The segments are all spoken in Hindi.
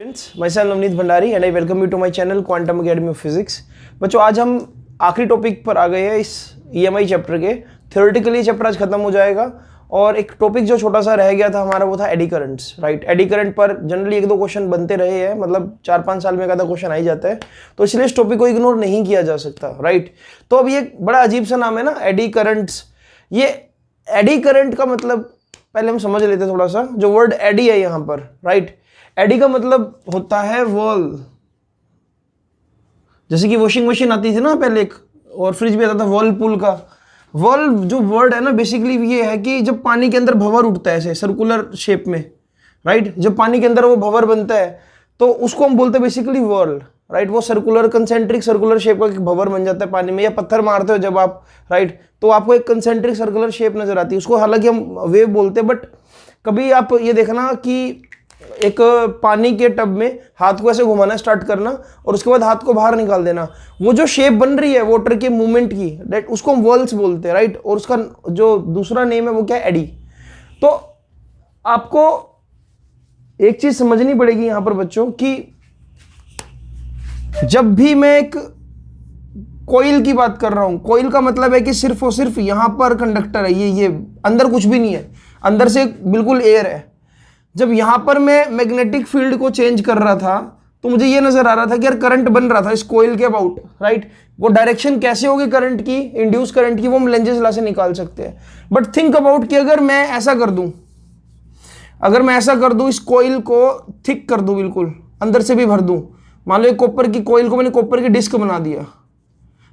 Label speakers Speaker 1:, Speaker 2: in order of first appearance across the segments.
Speaker 1: myself Navneet Bhandari and I welcome you to my channel quantum academy of physics. बच्चों आज हम आखिरी टॉपिक पर आ गए हैं इस ईएमआई चैप्टर के। थ्योरेटिकली चैप्टर आज खत्म हो जाएगा और एक टॉपिक जो छोटा सा रह गया था हमारा वो था eddy currents. Right, eddy current पर जनरली एक दो क्वेश्चन बनते रहे हैं, मतलब 4-5 साल में एक आधा क्वेश्चन आ ही जाता है, तो इसलिए इस टॉपिक को इग्नोर नहीं किया जा सकता। राइट, तो अब ये बड़ा अजीब सा नाम है ना, एडी करंट्स। ये एडी करंट का मतलब पहले हम समझ लेते हैं थोड़ा सा। जो वर्ड एडी है यहाँ पर, राइट, एडी का मतलब होता है वॉल। जैसे कि वॉशिंग मशीन आती थी ना पहले एक, और फ्रिज भी आता था वॉलपूल का। वॉल जो वर्ड है ना बेसिकली ये है कि जब पानी के अंदर भंवर उठता है ऐसे सर्कुलर शेप में, राइट, जब पानी के अंदर वो भंवर बनता है तो उसको हम बोलते हैं बेसिकली वॉल। राइट, वो सर्कुलर कंसेंट्रिक सर्कुलर शेप का भंवर बन जाता है पानी में, या पत्थर मारते हो जब आप, राइट, तो आपको एक कंसेंट्रिक सर्कुलर शेप नजर आती है, उसको हालांकि हम वेव बोलते हैं। बट कभी आप ये देखना कि एक पानी के टब में हाथ को ऐसे घुमाना स्टार्ट करना और उसके बाद हाथ को बाहर निकाल देना, वो जो शेप बन रही है वाटर के मूवमेंट की, राइट, उसको हम वॉल्स बोलते हैं। राइट, और उसका जो दूसरा नेम है वो क्या है, एडी। तो आपको एक चीज समझनी पड़ेगी यहां पर बच्चों कि जब भी मैं एक कोइल की बात कर रहा हूं, कोइल का मतलब है कि सिर्फ और सिर्फ यहां पर कंडक्टर है, ये अंदर कुछ भी नहीं है, अंदर से बिल्कुल एयर है। जब यहां पर मैं मैग्नेटिक फील्ड को चेंज कर रहा था तो मुझे ये नजर आ रहा था कि यार करंट बन रहा था इस कोइल के अबाउट। राइट, वो डायरेक्शन कैसे होगी करंट की, इंड्यूस करंट की, वो हम लेंजेस लॉ से निकाल सकते हैं। बट थिंक अबाउट कि अगर मैं ऐसा कर दूं, अगर मैं ऐसा कर दूं, इस कोइल को थिक कर दूं, बिल्कुल अंदर से भी भर दूं, मान लो एक कॉपर की कोइल को मैंने कॉपर की डिस्क बना दिया,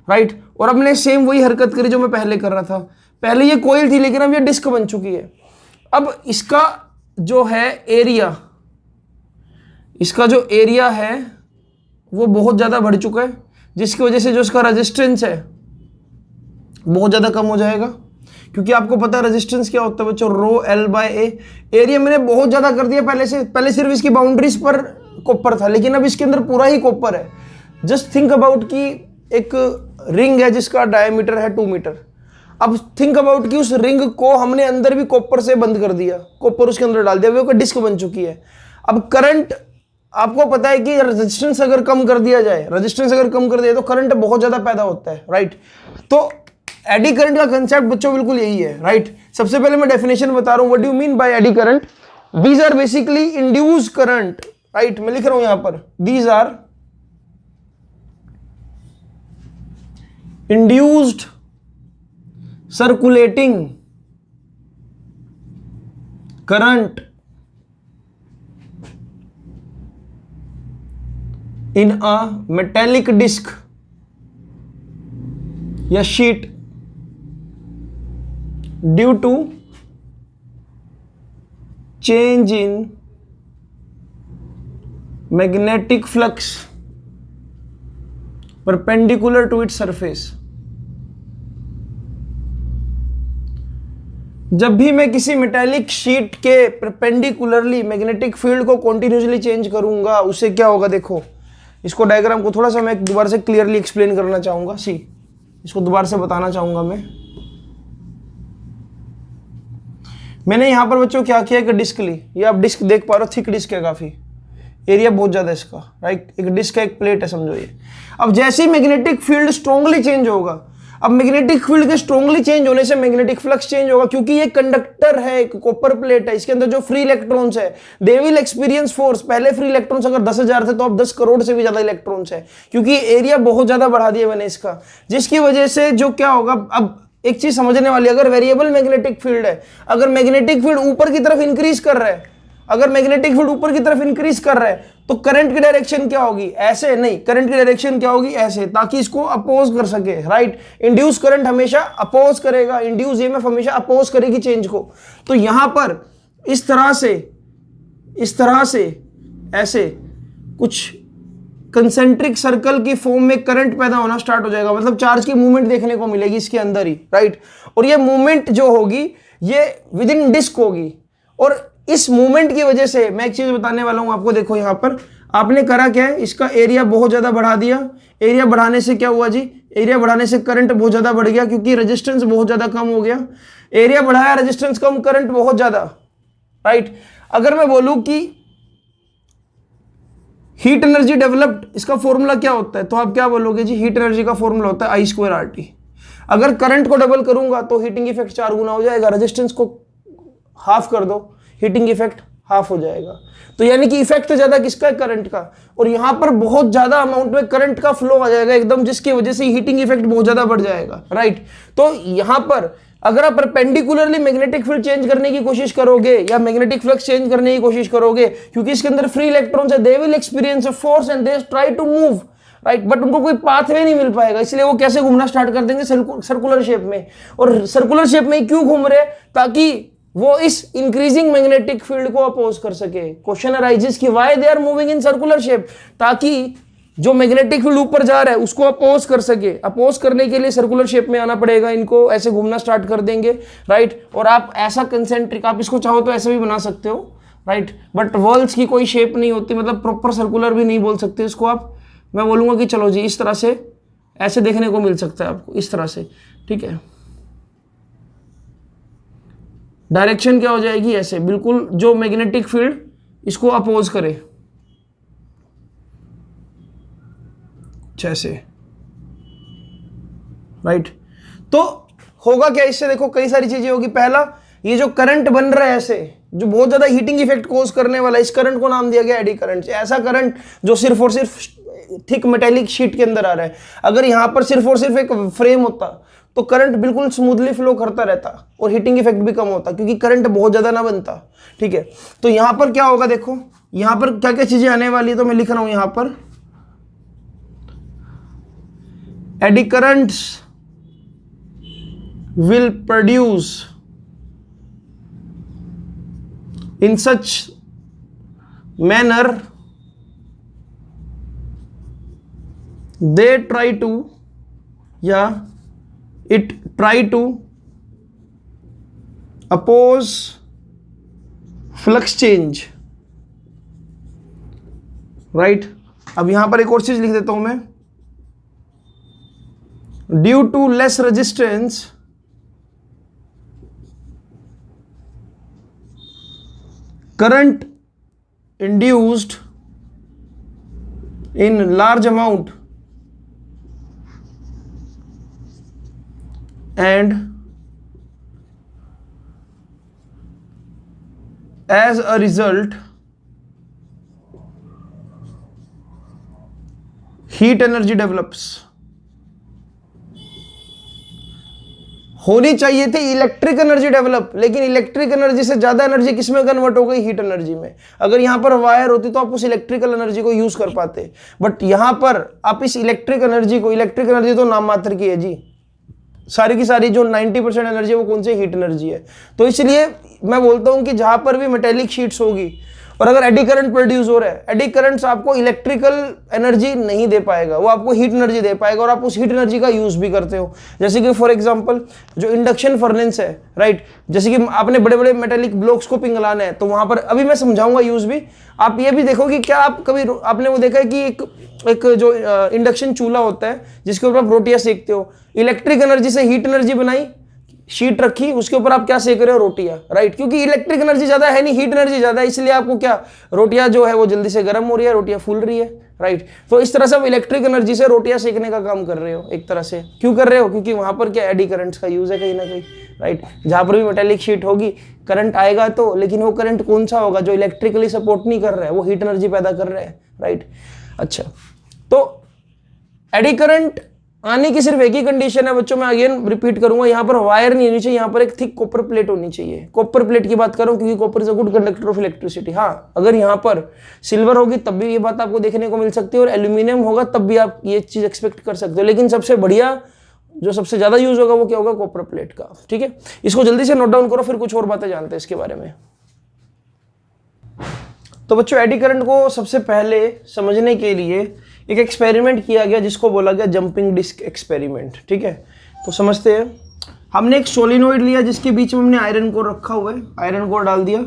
Speaker 1: राइट, और अब मैंने सेम वही हरकत करी जो मैं पहले कर रहा था। पहले ये कोइल थी लेकिन अब ये डिस्क बन चुकी है। अब इसका जो है एरिया, इसका जो एरिया है वो बहुत ज्यादा बढ़ चुका है, जिसकी वजह से जो इसका रेजिस्टेंस है बहुत ज्यादा कम हो जाएगा। क्योंकि आपको पता है रेजिस्टेंस क्या होता है बच्चों, rho L by A. Area मैंने बहुत ज्यादा कर दिया पहले से, पहले सिर्फ इसकी बाउंड्रीज पर कॉपर था लेकिन अब इसके अंदर पूरा ही कॉपर है। जस्ट थिंक अबाउट कि एक रिंग है जिसका डायमीटर है 2 मीटर। अब थिंक अबाउट कि उस रिंग को हमने अंदर भी कॉपर से बंद कर दिया, कॉपर उसके अंदर डाल दिया, वो डिस्क बन चुकी है। अब करंट, आपको पता है कि रेजिस्टेंस अगर कम कर दिया जाए, रेजिस्टेंस अगर कम कर दिया तो करंट बहुत ज्यादा पैदा होता है। राइट, तो एडी करंट का कंसेप्ट बच्चों बिल्कुल यही है। राइट, सबसे पहले मैं डेफिनेशन बता रहा हूं, what do you mean by eddy current. These are basically induce current. Right, मैं लिख रहा हूं यहां पर, these are induced circulating current in a metallic disc या sheet due to change in magnetic flux perpendicular to its surface। जब भी मैं किसी मेटालिक शीट के परपेंडिकुलरली मैग्नेटिक फील्ड को कॉन्टिन्यूसली चेंज करूंगा, उससे क्या होगा, देखो इसको डायग्राम को थोड़ा सा मैं दोबारा से क्लियरली एक्सप्लेन करना चाहूंगा। सी, इसको दोबारा से बताना चाहूंगा मैंने यहां पर बच्चों क्या किया, एक डिस्क ली, ये आप डिस्क देख पा रहे हो, थिक डिस्क है, काफी एरिया बहुत ज्यादा है इसका। राइट, एक डिस्क है, एक प्लेट है, समझो ये। अब जैसे ही मैग्नेटिक फील्ड स्ट्रांगली चेंज होगा, अब मैग्नेटिक फील्ड के स्ट्रांगली चेंज होने से मैग्नेटिक फ्लक्स चेंज होगा, क्योंकि ये कंडक्टर है, एक कॉपर प्लेट है, इसके अंदर जो फ्री इलेक्ट्रॉन्स है दे विल एक्सपीरियंस फोर्स। पहले फ्री इलेक्ट्रॉन्स अगर 10,000 थे तो अब 10 करोड़ से भी ज्यादा इलेक्ट्रॉन्स है, क्योंकि एरिया बहुत ज्यादा बढ़ा दिया मैंने इसका, जिसकी वजह से जो क्या होगा, अब एक चीज समझने वाली, अगर वेरिएबल मैग्नेटिक फील्ड है, अगर मैग्नेटिक फील्ड ऊपर की तरफ इंक्रीज कर रहा है, अगर मैग्नेटिक फील्ड ऊपर की तरफ इंक्रीज कर रहा है तो करंट की डायरेक्शन क्या होगी, ऐसे नहीं, करंट की डायरेक्शन क्या होगी, ऐसे, ताकि इसको अपोज कर सके। राइट, इंड्यूस करंट हमेशा अपोज करेगा, इंड्यूस ईएमएफ हमेशा अपोज करेगी चेंज को। तो यहां पर इस तरह से ऐसे कुछ कंसेंट्रिक सर्कल की फॉर्म में करंट पैदा होना स्टार्ट हो जाएगा, मतलब चार्ज की मूवमेंट देखने को मिलेगी इसके अंदर ही। राइट, और ये मूवमेंट जो होगी ये विद इन डिस्क होगी, और इस मूवमेंट की वजह से मैं एक चीज बताने वाला हूं आपको। देखो यहां पर आपने करा क्या है, इसका एरिया बहुत ज्यादा बढ़ा दिया। एरिया बढ़ाने से क्या हुआ जी, एरिया बढ़ाने से करंट बहुत ज्यादा बढ़ गया, क्योंकि रेजिस्टेंस बहुत ज्यादा कम हो गया। एरिया बढ़ाया, रेजिस्टेंस कम, करंट बहुत ज्यादा। राइट, अगर मैं बोलूं कि हीट एनर्जी डेवलप्ड, इसका फॉर्मूला क्या होता है? तो आप क्या बोलोगे जी, हीट एनर्जी का फॉर्मूला होता है I²RT। अगर करंट को डबल करूंगा तो हीटिंग इफेक्ट 4 गुना हो जाएगा, रेजिस्टेंस को हाफ कर दो, हीटिंग इफेक्ट हाफ हो जाएगा। तो यानी कि इफेक्ट ज्यादा किसका है? करंट का। और यहां पर बहुत ज्यादा अमाउंट में करंट का फ्लो आ जाएगा एकदम, जिसकी वजह से हीटिंग इफेक्ट बहुत ज्यादा बढ़ जाएगा, राइट। तो यहां पर अगर आप परपेंडिकुलरली मैग्नेटिक फील्ड चेंज करने की कोशिश करोगे या मैग्नेटिक फ्लक्स चेंज करने की कोशिश करोगे, क्योंकि इसके अंदर फ्री इलेक्ट्रॉन्स है, they will experience a force and they try to move, right, but उनको कोई पाथवे नहीं मिल पाएगा, इसलिए वो कैसे घूमना स्टार्ट कर देंगे? सर्कुलर शेप में। और सर्कुलर शेप में क्यों घूम रहे? ताकि वो इस इंक्रीजिंग मैग्नेटिक फील्ड को अपोज कर सके। क्वेश्चन अराइजेस कि why they are moving in circular shape, ताकि जो मैग्नेटिक फील्ड ऊपर जा रहा है उसको अपोज कर सके। अपोज करने के लिए सर्कुलर शेप में आना पड़ेगा, इनको ऐसे घूमना स्टार्ट कर देंगे, राइट। और आप ऐसा कंसेंट्रिक, आप इसको चाहो तो ऐसे भी बना सकते हो, राइट, बट वर्ल्स की कोई शेप नहीं होती, मतलब प्रॉपर सर्कुलर भी नहीं बोल सकते इसको आप। मैं बोलूंगा कि चलो जी इस तरह से ऐसे देखने को मिल सकता है आपको, इस तरह से, ठीक है। डायरेक्शन क्या हो जाएगी? ऐसे, बिल्कुल जो मैग्नेटिक फील्ड इसको अपोज करे, जैसे, राइट। तो होगा क्या इससे? देखो कई सारी चीजें होगी। पहला, ये जो करंट बन रहा है ऐसे, जो बहुत ज्यादा हीटिंग इफेक्ट कॉज करने वाला, इस करंट को नाम दिया गया एडी करंट। ऐसा करंट जो सिर्फ और सिर्फ थिक मेटेलिक शीट के अंदर आ रहा है। अगर यहां पर सिर्फ और सिर्फ एक फ्रेम होता तो करंट बिल्कुल स्मूथली फ्लो करता रहता और हीटिंग इफेक्ट भी कम होता, क्योंकि करंट बहुत ज्यादा ना बनता, ठीक है। तो यहां पर क्या होगा? देखो यहां पर क्या क्या चीजें आने वाली है, तो मैं लिख रहा हूं यहां पर, eddy currents will produce in such manner they try to, it try to oppose flux change, right। अब यहां पर एक और चीज लिख देता हूं मैं, due to less resistance current induced in large amount and as a result heat energy develops। होनी चाहिए थी इलेक्ट्रिक एनर्जी डेवलप, लेकिन इलेक्ट्रिक एनर्जी से ज्यादा एनर्जी किसमें कन्वर्ट हो गई? हीट एनर्जी में। अगर यहां पर वायर होती तो आप उस इलेक्ट्रिकल एनर्जी को यूज कर पाते, बट यहां पर आप इस इलेक्ट्रिक एनर्जी तो नाम मात्र की है जी, सारी की सारी जो 90% एनर्जी है वो कौन सी? हीट एनर्जी है। तो इसलिए मैं बोलता हूं कि जहां पर भी मेटेलिक शीट्स होगी और अगर एडी करंट प्रोड्यूस हो रहा है, एडी करंट्स आपको इलेक्ट्रिकल एनर्जी नहीं दे पाएगा, वो आपको हीट एनर्जी दे पाएगा, और आप उस हीट एनर्जी का यूज भी करते हो। जैसे कि फॉर एग्जांपल जो इंडक्शन फर्नेस है, राइट, जैसे कि आपने बड़े बड़े मेटेलिक ब्लॉक्स को पिघलाना है, तो वहां पर अभी मैं समझाऊंगा यूज भी। आप ये भी देखो कि क्या आप कभी आपने वो देखा है कि एक जो इंडक्शन चूल्हा होता है जिसके ऊपर आप रोटियां सेकते हो, इलेक्ट्रिक एनर्जी से हीट एनर्जी बनाई, शीट रखी, उसके ऊपर आप क्या सेक रहे हो? रोटियां, राइट। क्योंकि इलेक्ट्रिक एनर्जी ज्यादा है नहीं, हीट एनर्जी ज्यादा है, इसलिए आपको क्या, रोटियां जो है वो जल्दी से गर्म हो रही है, रोटियां फूल रही है, राइट। तो इस तरह से आप इलेक्ट्रिक एनर्जी से रोटियां सेकने का काम कर रहे हो एक तरह से। क्यों कर रहे हो? क्योंकि वहां पर क्या, एडी करंट्स का यूज है कहीं ना कहीं, राइट। जहां पर भी मेटेलिक शीट होगी करंट आएगा तो, लेकिन वो करंट कौन सा होगा? जो इलेक्ट्रिकली सपोर्ट नहीं कर रहा है, वो हीट एनर्जी पैदा कर रहा है, राइट। अच्छा, तो एडी करंट आने की सिर्फ एक ही कंडीशन है बच्चों, मैं अगेन रिपीट करूंगा, यहां पर वायर नहीं होनी चाहिए, यहां पर एक थिक कॉपर प्लेट होनी चाहिए। कॉपर प्लेट की बात करूं क्योंकि copper is a good conductor of electricity. हाँ, अगर यहां पर सिल्वर होगी तब भी ये बात आपको देखने को मिल सकती है, और एल्यूमिनियम होगा तब भी आप ये चीज एक्सपेक्ट कर सकते हो, लेकिन सबसे बढ़िया जो सबसे ज्यादा यूज होगा वो क्या होगा? कॉपर प्लेट का, ठीक है। इसको जल्दी से नोट डाउन करो, फिर कुछ और बातें जानते हैं इसके बारे में। तो बच्चों एडी करंट को सबसे पहले समझने के लिए एक एक्सपेरिमेंट किया गया जिसको बोला गया जंपिंग डिस्क एक्सपेरिमेंट, ठीक है। तो समझते हैं, हमने एक सोलिनॉइड लिया जिसके बीच में हमने आयरन कोर रखा हुआ है, आयरन कोर डाल दिया,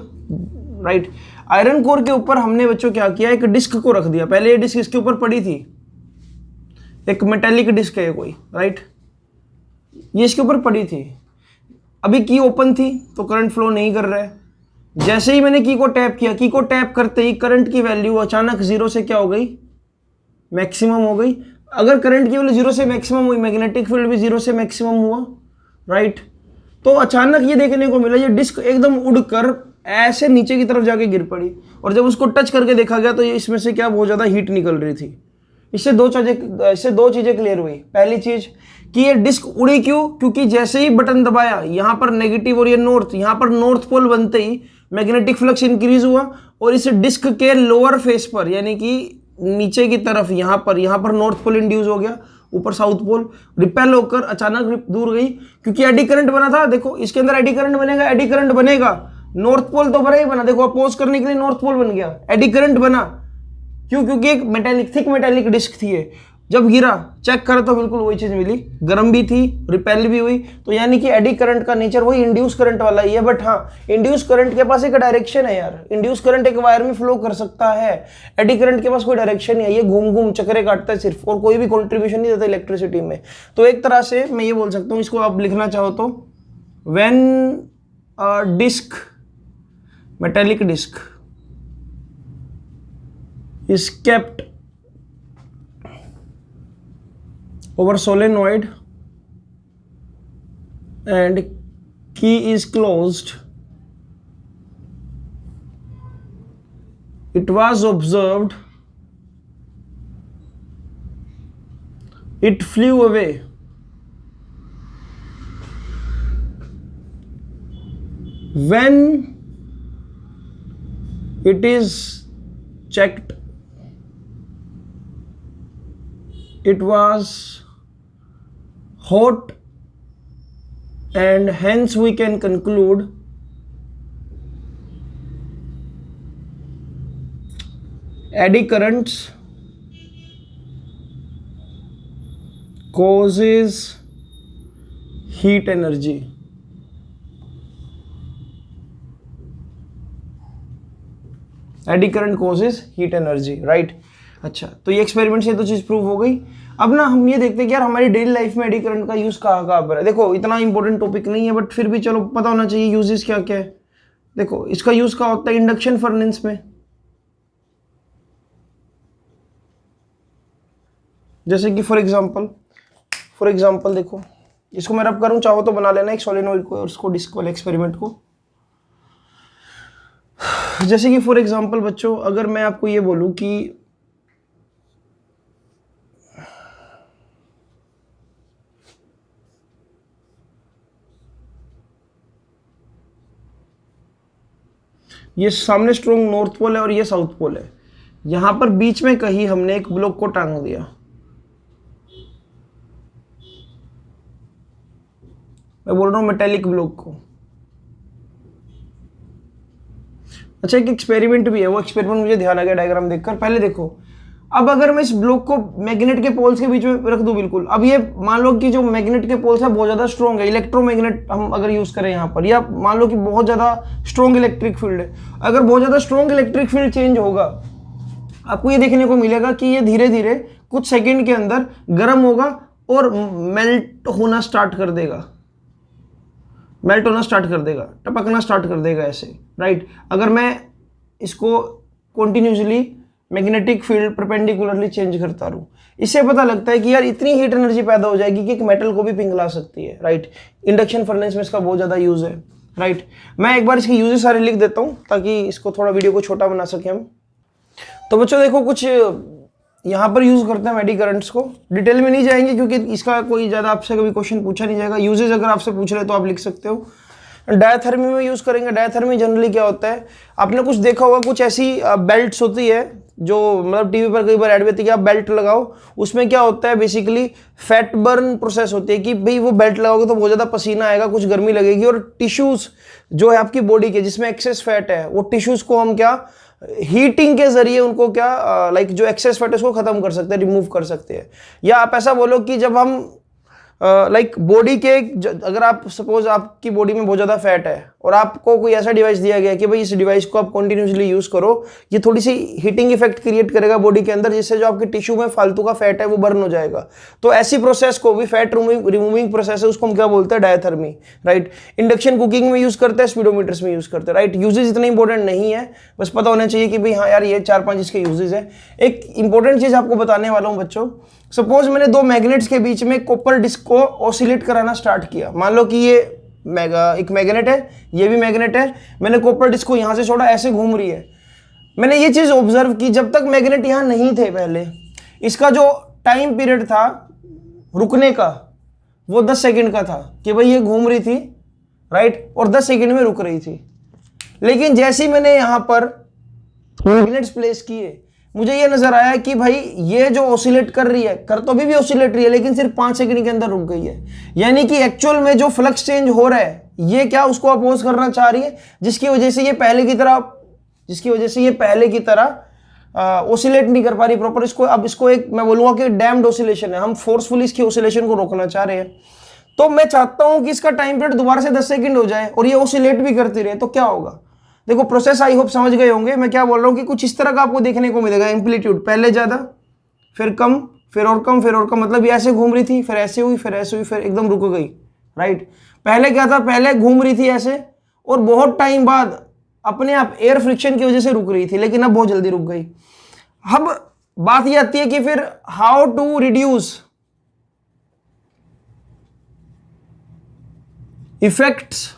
Speaker 1: राइट। आयरन कोर के ऊपर हमने बच्चों क्या किया, एक डिस्क को रख दिया। पहले ये डिस्क इसके ऊपर पड़ी थी, एक मेटेलिक डिस्क है कोई, राइट, ये इसके ऊपर पड़ी थी। अभी की ओपन थी तो करंट फ्लो नहीं कर रहा है, जैसे ही मैंने की को टैप किया, की को टैप करते ही करंट की वैल्यू अचानक जीरो से क्या हो गई, मैक्सिमम हो गई। अगर करंट की वैल्यू जीरो से मैक्सिमम हुई, मैग्नेटिक फील्ड भी जीरो से मैक्सिमम हुआ, राइट। तो अचानक ये देखने को मिला, ये डिस्क एकदम उड़कर ऐसे नीचे की तरफ जाके गिर पड़ी, और जब उसको टच करके देखा गया तो ये इसमें से क्या बहुत ज़्यादा हीट निकल रही थी। इससे दो चीज़ें क्लियर हुई। पहली चीज़ कि ये डिस्क उड़ी क्यों, क्योंकि जैसे ही बटन दबाया यहाँ पर नेगेटिव और ये नॉर्थ, यहाँ पर नॉर्थ पोल बनते ही मैग्नेटिक फ्लक्स इंक्रीज हुआ, और इस डिस्क के लोअर फेस पर यानी कि नीचे की तरफ यहाँ पर नॉर्थ पोल इंड्यूस हो गया, ऊपर साउथ पोल रिपेल होकर अचानक दूर गई, क्योंकि एडी करंट बना था। देखो इसके अंदर एडी करंट बनेगा, एडी करंट बनेगा, नॉर्थ पोल तो बना ही बना, देखो अपोज करने के लिए नॉर्थ पोल बन गया, एडी करंट बना। क्यों? क्योंकि एक थिक मेटेलिक डिस्क थी ये। जब गिरा चेक करो तो बिल्कुल वही चीज मिली, गर्म भी थी, रिपेल भी हुई। तो यानी कि एडी करंट का नेचर वही इंड्यूस करंट वाला ही है। बट हाँ, इंड्यूस करंट के पास एक डायरेक्शन है यार, इंड्यूस करंट एक वायर में फ्लो कर सकता है, एडी करंट के पास कोई डायरेक्शन नहीं है, ये घूम घूम चक्रे काटता है सिर्फ, और कोई भी कॉन्ट्रीब्यूशन नहीं देता इलेक्ट्रिसिटी में। तो एक तरह से मैं ये बोल सकता हूँ, इसको आप लिखना चाहो तो, when disc, metallic disc is kept over solenoid and key is closed, it was observed it flew away when it is checked. It was hot and hence we can conclude eddy currents causes heat energy. Eddy current causes heat energy, right. अच्छा, तो ये एक्सपेरिमेंट से तो चीज़ प्रूव हो गई। अब ना हम ये देखते हैं कि यार हमारी डेली लाइफ में एडी करंट का यूज़ कहाँ कहाँ पर है। देखो इतना इंपॉर्टेंट टॉपिक नहीं है, बट फिर भी चलो पता होना चाहिए यूजेस क्या क्या है। देखो इसका यूज़ कहाँ होता है, इंडक्शन फर्नेस में। जैसे कि फॉर एग्जाम्पल देखो, इसको मैं रब करूँ, चाहो तो बना लेना एक सोलेनोइड को और उसको डिस्क वाले एक्सपेरिमेंट को। जैसे कि फॉर एग्जाम्पल बच्चों, अगर मैं आपको ये बोलूँ कि ये सामने स्ट्रॉन्ग नॉर्थ पोल है और ये साउथ पोल है, यहां पर बीच में कहीं हमने एक ब्लॉक को टांग दिया। मैं बोल रहा हूं मेटेलिक ब्लॉक को। अच्छा, एक एक्सपेरिमेंट भी है, वो एक्सपेरिमेंट मुझे ध्यान आ गया डायग्राम देखकर। पहले देखो, अब अगर मैं इस ब्लॉक को मैग्नेट के पोल्स के बीच में रख दूं, बिल्कुल, अब ये मान लो कि जो मैग्नेट के पोल्स है बहुत ज़्यादा स्ट्रॉन्ग है, इलेक्ट्रोमैग्नेट हम अगर यूज़ करें यहाँ पर, या मान लो कि बहुत ज़्यादा स्ट्रॉन्ग इलेक्ट्रिक फील्ड है। अगर बहुत ज़्यादा स्ट्रॉन्ग इलेक्ट्रिक फील्ड चेंज होगा, आपको ये देखने को मिलेगा कि ये धीरे धीरे कुछ सेकेंड के अंदर गर्म होगा और मेल्ट होना स्टार्ट कर देगा, टपकना स्टार्ट कर देगा ऐसे, राइट। अगर मैं इसको continuously magnetic field perpendicularly change करता रहूं, इससे पता लगता है कि यार इतनी हीट एनर्जी पैदा हो जाएगी कि एक मेटल को भी पिघला सकती है, राइट। इंडक्शन फर्नेस में इसका बहुत ज़्यादा यूज़ है, राइट। मैं एक बार इसके यूजेस सारे लिख देता हूँ ताकि इसको थोड़ा वीडियो को छोटा बना सके हम। तो बच्चों देखो, कुछ यहाँ पर यूज़ करते हैं एडी करंट्स को, डिटेल में नहीं जाएंगे क्योंकि इसका कोई ज़्यादा आपसे कभी क्वेश्चन पूछा नहीं जाएगा। यूजेस अगर आपसे पूछ रहे तो आप लिख सकते हो। डायथर्मी में यूज़ करेंगे। डायथर्मी जनरली क्या होता है, आपने कुछ देखा होगा, कुछ ऐसी बेल्ट्स होती है जो मतलब टीवी पर कई बार ऐड भी होती है कि आप बेल्ट लगाओ। उसमें क्या होता है, बेसिकली फैट बर्न प्रोसेस होती है कि भाई वो बेल्ट लगाओगे तो बहुत ज़्यादा पसीना आएगा, कुछ गर्मी लगेगी, और टिश्यूज़ जो है आपकी बॉडी के जिसमें एक्सेस फैट है, वो टिश्यूज़ को हम क्या हीटिंग के जरिए उनको क्या लाइक जो एक्सेस फैट है उसको खत्म कर सकते हैं, रिमूव कर सकते हैं। या आप ऐसा बोलो कि जब हम लाइक बॉडी के, अगर आप सपोज आपकी बॉडी में बहुत ज़्यादा फैट है और आपको कोई ऐसा डिवाइस दिया गया कि भाई इस डिवाइस को आप कंटिन्यूसली यूज़ करो, ये थोड़ी सी हीटिंग इफेक्ट क्रिएट करेगा बॉडी के अंदर, जिससे जो आपके टिश्यू में फालतू का फैट है वो बर्न हो जाएगा। तो ऐसी प्रोसेस को भी, फैट रिमूविंग प्रोसेस है, उसको हम क्या बोलते हैं, डायथर्मी, राइट। इंडक्शन कुकिंग में यूज़ करते हैं, स्पीडोमीटर्स में यूज़ करते हैं, राइट। यूजेज इतना इंपॉर्टेंट नहीं है, बस पता होना चाहिए कि भाई हाँ यार ये 4-5 इसके यूजेज है। एक इंपॉर्टेंट चीज़ आपको बताने वाला हूँ बच्चों, सपोज मैंने दो मैग्नेट्स के बीच में कॉपर डिस्क को ऑसिलेट कराना स्टार्ट किया। मान लो कि ये एक मैग्नेट है, ये भी मैग्नेट है, मैंने कॉपर डिस्क को यहां से छोड़ा, ऐसे घूम रही है। मैंने ये चीज ऑब्जर्व की, जब तक मैग्नेट यहां नहीं थे पहले, इसका जो टाइम पीरियड था रुकने का वो 10 सेकंड का था, कि भाई ये घूम रही थी, राइट, और 10 सेकंड में रुक रही थी। लेकिन जैसे ही मैंने यहां पर मैग्नेट्स प्लेस किए, मुझे ये नजर आया कि भाई ये जो ऑसिलेट कर रही है, कर तो अभी भी ऑसिलेट रही है, लेकिन सिर्फ 5 सेकंड के अंदर रुक गई है। यानी कि एक्चुअल में जो फ्लक्स चेंज हो रहा है, ये क्या उसको अपोज करना चाह रही है, जिसकी वजह से ये पहले की तरह ऑसिलेट नहीं कर पा रही प्रॉपर। इसको अब इसको एक मैं बोलूंगा कि डैम्ड ऑसिलेशन है, हम फोर्सफुली इसकी ऑसिलेशन को रोकना चाह रहे हैं। तो मैं चाहता हूं कि इसका टाइम पीरियड दोबारा से 10 सेकंड हो जाए और ये ऑसिलेट भी करती रहे, तो क्या होगा। देखो प्रोसेस आई होप समझ गए होंगे। मैं क्या बोल रहा हूँ कि कुछ इस तरह का आपको देखने को मिलेगा, एम्पलीट्यूड पहले ज़्यादा, फिर कम, फिर और कम, फिर और कम। मतलब ये ऐसे घूम रही थी, फिर ऐसे हुई, फिर ऐसे हुई, फिर एकदम रुक गई, राइट। पहले क्या था, पहले घूम रही थी ऐसे और बहुत टाइम बाद अपने आप एयर फ्रिक्शन की वजह से रुक रही थी, लेकिन अब बहुत जल्दी रुक गई। अब बात ये आती है कि फिर how to reduce effects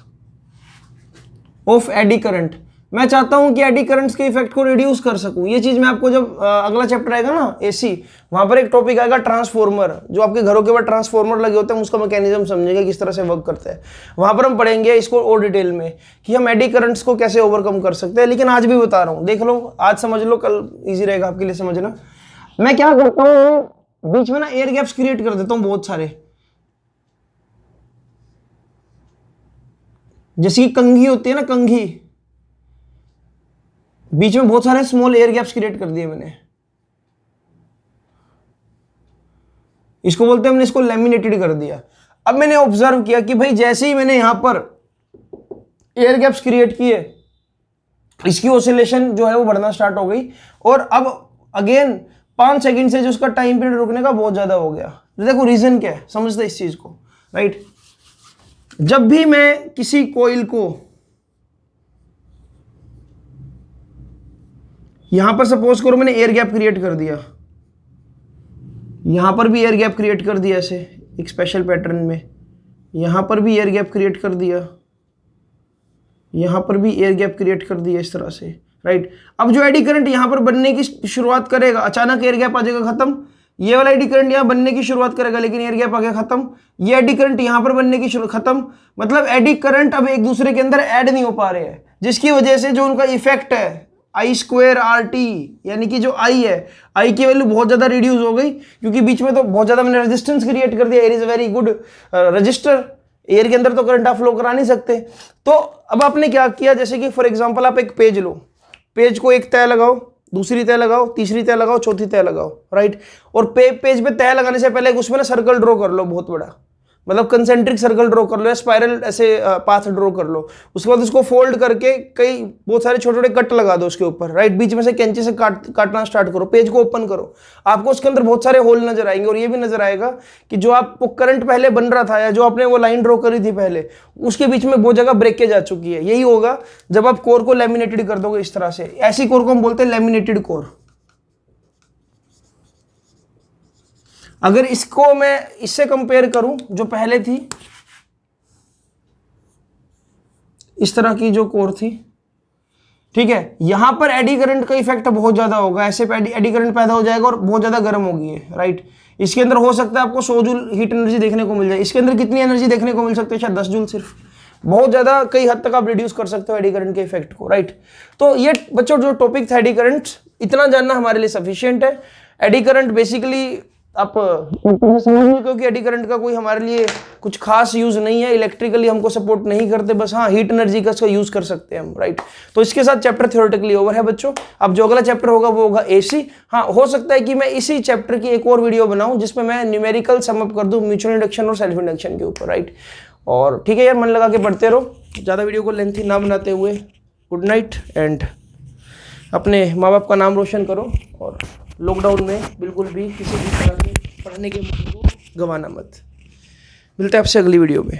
Speaker 1: of eddy current. मैं चाहता हूं कि एडी करंट्स के इफेक्ट को रिड्यूस कर सकूं। ये चीज मैं आपको जब अगला चैप्टर आएगा ना एसी, वहां पर एक टॉपिक आएगा ट्रांसफॉर्मर, जो आपके घरों के बाद ट्रांसफॉर्मर लगे होते हैं, उसका मैकेनिज्म समझेंगे किस तरह से वर्क करता है। वहां पर हम पढ़ेंगे इसको और डिटेल में कि हम एडी करंट्स को कैसे ओवरकम कर सकते हैं। लेकिन आज भी बता रहा हूं, देख लो, आज समझ लो, कल ईजी रहेगा आपके लिए समझना। मैं क्या करता हूँ, बीच में ना एयर गैप्स क्रिएट कर देता हूँ बहुत सारे, जैसे कि कंघी होती है ना, कंघी, बीच में बहुत सारे स्मॉल एयर गैप्स क्रिएट कर दिए मैंने। इसको बोलते हैं, हमने इसको लैमिनेटेड कर दिया। अब मैंने ऑब्जर्व किया कि भाई जैसे ही मैंने यहां पर एयर गैप्स क्रिएट किए, इसकी ऑसिलेशन जो है वो बढ़ना स्टार्ट हो गई, और अब अगेन 5 सेकंड से जो उसका टाइम पीरियड रुकने का बहुत ज्यादा हो गया। देखो रीजन क्या है, समझते इस चीज को, राइट। जब भी मैं किसी कॉइल को यहां पर सपोज करो मैंने एयर गैप क्रिएट कर दिया, यहां पर भी एयर गैप क्रिएट कर दिया ऐसे एक स्पेशल पैटर्न में, यहां पर भी एयर गैप क्रिएट कर दिया, यहां पर भी एयर गैप क्रिएट कर दिया इस तरह से, राइट। अब जो एडी करंट यहां पर बनने की शुरुआत करेगा, अचानक एयर गैप आ जाएगा, खत्म। ये वाला एडी करंट यहां बनने की शुरुआत करेगा, लेकिन एयर गैप आ गया, खत्म। ये एडी करंट यहां पर बनने की शुरुआत, खत्म। मतलब एडी करंट अब एक दूसरे के अंदर ऐड नहीं हो पा रहे हैं, जिसकी वजह से जो उनका इफेक्ट है I²RT, यानी कि जो आई है, आई की वैल्यू बहुत ज्यादा रिड्यूस हो गई, क्योंकि बीच में तो बहुत ज्यादा मैंने रेजिस्टेंस क्रिएट कर दिया। Air is a very good register, air के अंदर तो करंट आप फ्लो करा नहीं सकते। तो अब आपने क्या किया, जैसे कि फॉर एग्जांपल आप एक पेज लो, पेज को एक तय लगाओ, दूसरी तय लगाओ, तीसरी तय लगाओ, चौथी तय लगाओ, राइट। और पेज पे तय लगाने से पहले उसमें ना सर्कल ड्रॉ कर लो बहुत बड़ा, मतलब कंसेंट्रिक सर्कल ड्रॉ कर लो, या स्पाइरल ऐसे पाथ ड्रॉ कर लो। उसके बाद उसको फोल्ड करके कई बहुत सारे छोटे छोटे कट लगा दो उसके ऊपर, राइट। बीच में से कैंची से काटना स्टार्ट करो, पेज को ओपन करो, आपको उसके अंदर बहुत सारे होल नजर आएंगे। और ये भी नजर आएगा कि जो आपको करंट पहले बन रहा था, या जो आपने वो लाइन ड्रॉ करी थी पहले, उसके बीच में बहुत जगह ब्रेकेज आ चुकी है। यही होगा जब आप कोर को लैमिनेटेड कर दोगे इस तरह से। ऐसी कोर को हम बोलते हैं लैमिनेटेड कोर। अगर इसको मैं इससे कंपेयर करूं, जो पहले थी, इस तरह की जो कोर थी, ठीक है, यहां पर एडी करंट का इफेक्ट बहुत ज्यादा होगा, ऐसे एडी करंट पैदा हो जाएगा और बहुत ज्यादा गर्म होगी है, राइट। इसके अंदर हो सकता है आपको 100 जूल हीट एनर्जी देखने को मिल जाए। इसके अंदर कितनी एनर्जी देखने को मिल सकती है, शायद 10 जूल सिर्फ। बहुत ज्यादा, कई हद तक आप रिड्यूस कर सकते हो एडी करंट के इफेक्ट को, राइट। तो ये बच्चों जो टॉपिक था एडी करंट, इतना जानना हमारे लिए सफिशिएंट है। एडी करंट बेसिकली आप समझिए क्योंकि एडी करंट का कोई हमारे लिए कुछ खास यूज नहीं है, इलेक्ट्रिकली हमको सपोर्ट नहीं करते, बस हाँ हीट एनर्जी का इसका यूज कर सकते हैं हम, राइट। तो इसके साथ चैप्टर थ्योरेटिकली ओवर है बच्चों। अब जो अगला चैप्टर होगा वो होगा एसी। हाँ, हो सकता है कि मैं इसी चैप्टर की एक और वीडियो बनाऊं जिसमें मैं न्यूमेरिकल सम अप कर दूं म्यूचुअल इंडक्शन और सेल्फ इंडक्शन के ऊपर, राइट। और ठीक है यार, मन लगा के पढ़ते रहो, ज़्यादा वीडियो को लेंथी ना बनाते हुए। गुड नाइट एंड अपने माँ बाप का नाम रोशन करो, और लॉकडाउन में बिल्कुल भी किसी भी तरह के पढ़ने के मन को गंवाना मत। मिलते हैं आपसे अगली वीडियो में।